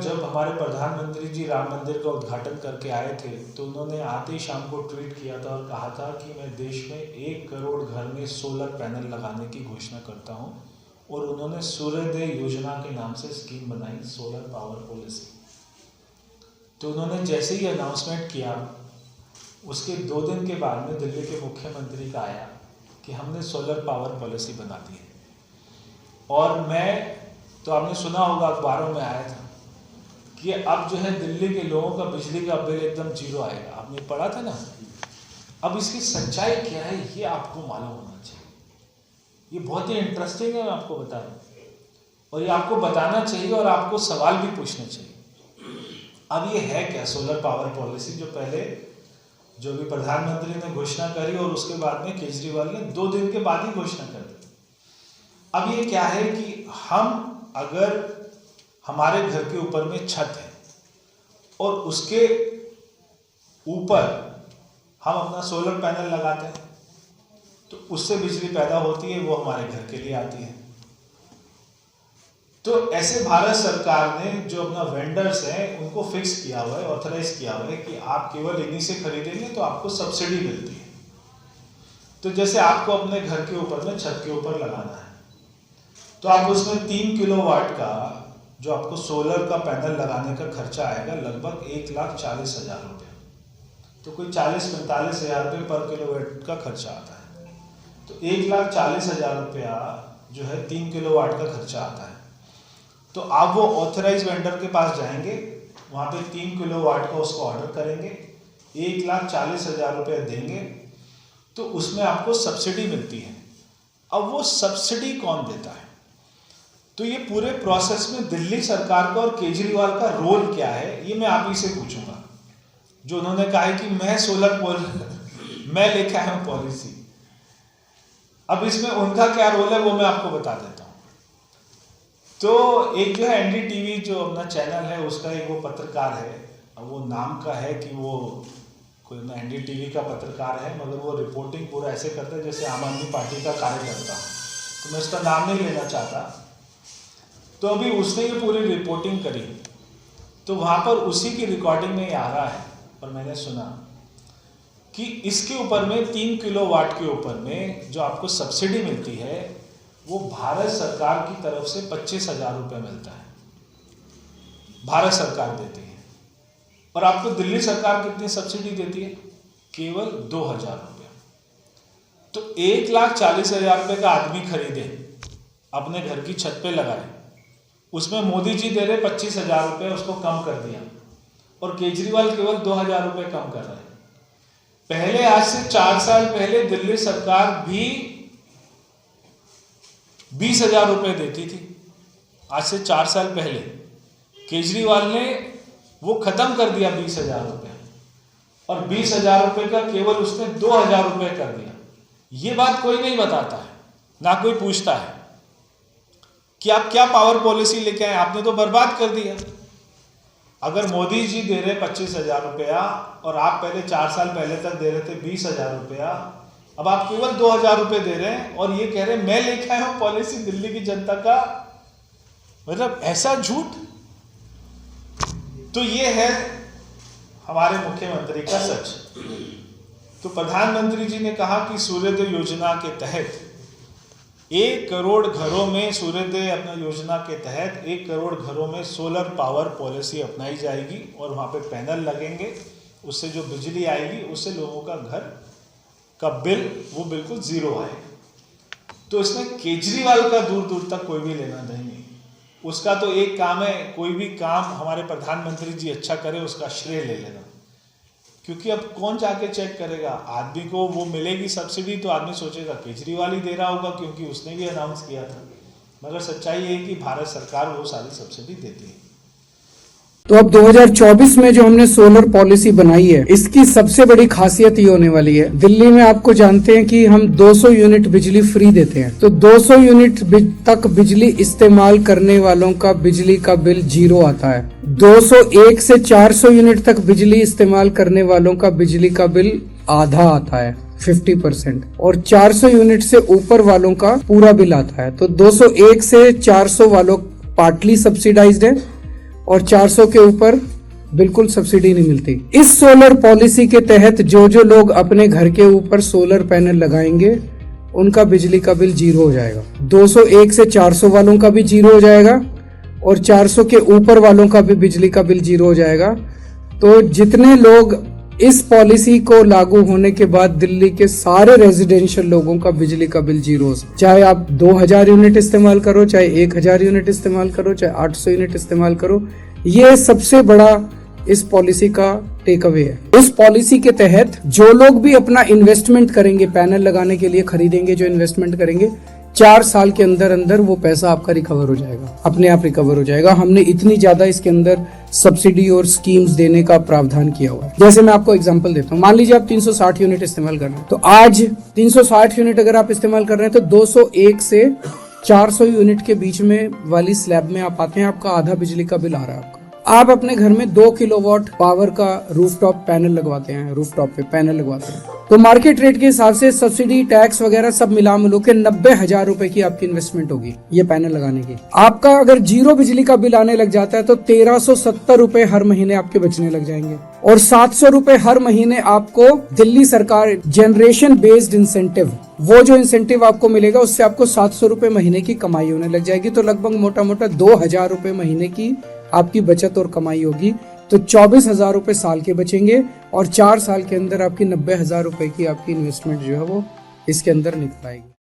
जब हमारे प्रधानमंत्री जी राम मंदिर का उद्घाटन करके आए थे तो उन्होंने आते ही शाम को ट्वीट किया था और कहा था कि मैं देश में 1 करोड़ घर में सोलर पैनल लगाने की घोषणा करता हूं। और उन्होंने सूर्योदय योजना के नाम से स्कीम बनाई, सोलर पावर पॉलिसी। तो उन्होंने जैसे ही अनाउंसमेंट किया उसके 2 दिन के बाद में दिल्ली के मुख्यमंत्री का आया कि हमने सोलर पावर पॉलिसी बना दी है। और मैं तो आपने सुना होगा, अखबारों में आया था कि अब जो है दिल्ली के लोगों का बिजली का बिल एकदम 0 आएगा। आपने पढ़ा था ना। अब इसकी सच्चाई क्या है ये आपको मालूम होना चाहिए। ये बहुत ही इंटरेस्टिंग है, मैं आपको बता रहा हूँ और ये आपको बताना चाहिए और आपको सवाल भी पूछने चाहिए। अब ये है क्या सोलर पावर पॉलिसी, जो पहले जो भी प्रधानमंत्री ने घोषणा करी और उसके बाद में केजरीवाल ने 2 दिन के बाद ही घोषणा कर दी। अब ये क्या है कि हम अगर हमारे घर के ऊपर में छत है और उसके ऊपर हम अपना सोलर पैनल लगाते हैं तो उससे बिजली पैदा होती है, वो हमारे घर के लिए आती है। तो ऐसे भारत सरकार ने जो अपना वेंडर्स हैं उनको फिक्स किया हुआ है, ऑथराइज किया हुआ है कि आप केवल इन्हीं से खरीदेंगे तो आपको सब्सिडी मिलती है। तो जैसे आपको अपने घर के ऊपर में छत के ऊपर लगाना है तो आप उसमें 3 किलोवाट का जो आपको सोलर का पैनल लगाने का खर्चा आएगा लगभग 1,40,000 रुपये। तो कोई 40-45,000 रुपये पर किलोवाट का खर्चा आता है। तो 1,40,000 रुपया जो है 3 किलोवाट का खर्चा आता है। तो आप वो ऑथराइज वेंडर के पास जाएंगे, वहाँ पे 3 किलोवाट का उसको ऑर्डर करेंगे, 1,40,000 रुपये देंगे तो उसमें आपको सब्सिडी मिलती है। अब वो सब्सिडी कौन देता है? तो ये पूरे प्रोसेस में दिल्ली सरकार का और केजरीवाल का रोल क्या है ये मैं आप ही से पूछूंगा। जो उन्होंने कहा है कि मैं लेके आया हूं पॉलिसी। अब इसमें उनका क्या रोल है वो मैं आपको बता देता हूं। तो एक जो है एनडीटीवी जो अपना चैनल है उसका एक वो पत्रकार है, अब वो नाम का है कि वो कोई ना एनडीटीवी का पत्रकार है, मगर वो रिपोर्टिंग पूरा ऐसे करता है जैसे आम आदमी पार्टी का कार्यकर्ता। तो मैं उसका नाम नहीं लेना चाहता। तो अभी उसने ये पूरी रिपोर्टिंग करी तो वहाँ पर उसी की रिकॉर्डिंग में ये आ रहा है और मैंने सुना कि इसके ऊपर में 3 किलोवाट के ऊपर में जो आपको सब्सिडी मिलती है वो भारत सरकार की तरफ से 25,000 रुपये मिलता है, भारत सरकार देती है। और आपको दिल्ली सरकार कितनी सब्सिडी देती है? केवल 2,000 रुपये। तो 1,40,000 रुपये का आदमी खरीदे, अपने घर की छत पे लगाए, उसमें मोदी जी दे रहे 25,000 रुपये, उसको कम कर दिया और केजरीवाल केवल 2,000 रुपये कम कर रहे हैं। पहले आज से 4 साल पहले दिल्ली सरकार भी 20,000 रुपये देती थी। आज से 4 साल पहले केजरीवाल ने वो खत्म कर दिया 20,000 रुपये और 20,000 रुपये का केवल उसने 2,000 रुपये कर दिया। ये बात कोई नहीं बताता है, ना कोई पूछता है कि आप क्या पावर पॉलिसी लेके आए, आपने तो बर्बाद कर दिया। अगर मोदी जी दे रहे 25,000 रुपया और आप पहले 4 साल पहले तक दे रहे थे 20,000 रुपया, अब आप केवल 2,000 रुपये दे रहे हैं और ये कह रहे हैं मैं लेके आया हूं पॉलिसी दिल्ली की जनता का। मतलब ऐसा झूठ। तो ये है हमारे मुख्यमंत्री का सच। तो प्रधानमंत्री जी ने कहा कि सूर्योदय योजना के तहत 1 करोड़ घरों में, सूर्योदय अपना योजना के तहत 1 करोड़ घरों में सोलर पावर पॉलिसी अपनाई जाएगी और वहाँ पे पैनल लगेंगे। उससे जो बिजली आएगी उससे लोगों का घर का बिल वो बिल्कुल 0 आएगा। तो इसमें केजरीवाल का दूर दूर तक कोई भी लेना नहीं है। उसका तो एक काम है, कोई भी काम हमारे प्रधानमंत्री जी अच्छा करे उसका श्रेय ले लेना, क्योंकि अब कौन जाके चेक करेगा? आदमी को वो मिलेगी सब्सिडी तो आदमी सोचेगा केजरीवाल ही दे रहा होगा क्योंकि उसने भी अनाउंस किया था। मगर सच्चाई ये है कि भारत सरकार वो सारी सब्सिडी देती है। तो अब 2024 में जो हमने सोलर पॉलिसी बनाई है, इसकी सबसे बड़ी खासियत ये होने वाली है, दिल्ली में आपको जानते हैं कि हम 200 यूनिट बिजली फ्री देते हैं। तो 200 यूनिट तक बिजली इस्तेमाल करने वालों का बिजली का बिल 0 आता है। 201 से 400 यूनिट तक बिजली इस्तेमाल करने वालों का बिजली का बिल आधा आता है, 50%, और 400 यूनिट से ऊपर वालों का पूरा बिल आता है। तो 201 से 400 वालों पार्टली सब्सिडाइज्ड है और 400 के ऊपर बिल्कुल सब्सिडी नहीं मिलती। इस सोलर पॉलिसी के तहत जो लोग अपने घर के ऊपर सोलर पैनल लगाएंगे उनका बिजली का बिल जीरो हो जाएगा। 201 से 400 वालों का भी जीरो हो जाएगा और 400 के ऊपर वालों का भी बिजली का बिल जीरो हो जाएगा। तो जितने लोग इस पॉलिसी को लागू होने के बाद दिल्ली के सारे रेजिडेंशियल लोगों का बिजली का बिल जीरो हो, चाहे आप 2000 यूनिट इस्तेमाल करो, चाहे 1000 यूनिट इस्तेमाल करो, चाहे 800 यूनिट इस्तेमाल करो, ये सबसे बड़ा इस पॉलिसी का टेक अवे है। इस पॉलिसी के तहत जो लोग भी अपना इन्वेस्टमेंट करेंगे, पैनल लगाने के लिए खरीदेंगे, जो इन्वेस्टमेंट करेंगे, 4 साल के अंदर अंदर वो पैसा आपका रिकवर हो जाएगा, अपने आप रिकवर हो जाएगा। हमने इतनी ज्यादा इसके अंदर सब्सिडी और स्कीम्स देने का प्रावधान किया हुआ है। जैसे मैं आपको एग्जांपल देता हूँ, मान लीजिए आप 360 यूनिट इस्तेमाल कर रहे हैं, तो आज 360 यूनिट अगर आप इस्तेमाल कर रहे हैं तो 201 से 400 यूनिट के बीच में वाली स्लैब में आप आते हैं, आपका आधा बिजली का बिल आ रहा है आपका। आप अपने घर में 2 किलोवाट पावर का रूफटॉप पैनल लगवाते हैं, रूफटॉप पे पैनल लगवाते हैं, तो मार्केट रेट के हिसाब से सब्सिडी, टैक्स वगैरह सब मिला मिलो के 90,000 रुपए की आपकी इन्वेस्टमेंट होगी ये पैनल लगाने की। आपका अगर जीरो बिजली का बिल आने लग जाता है तो 1370 रुपए हर महीने आपके बचने लग जाएंगे और 700 रुपए हर महीने आपको दिल्ली सरकार जनरेशन बेस्ड इंसेंटिव, वो जो इंसेंटिव आपको मिलेगा उससे आपको 700 रुपए महीने की कमाई होने लग जाएगी। तो लगभग मोटा मोटा 2000 रुपए महीने की आपकी बचत और कमाई होगी। तो 24,000 रुपए साल के बचेंगे और 4 साल के अंदर आपकी 90,000 रुपए की आपकी इन्वेस्टमेंट जो है वो इसके अंदर निकल आएगी।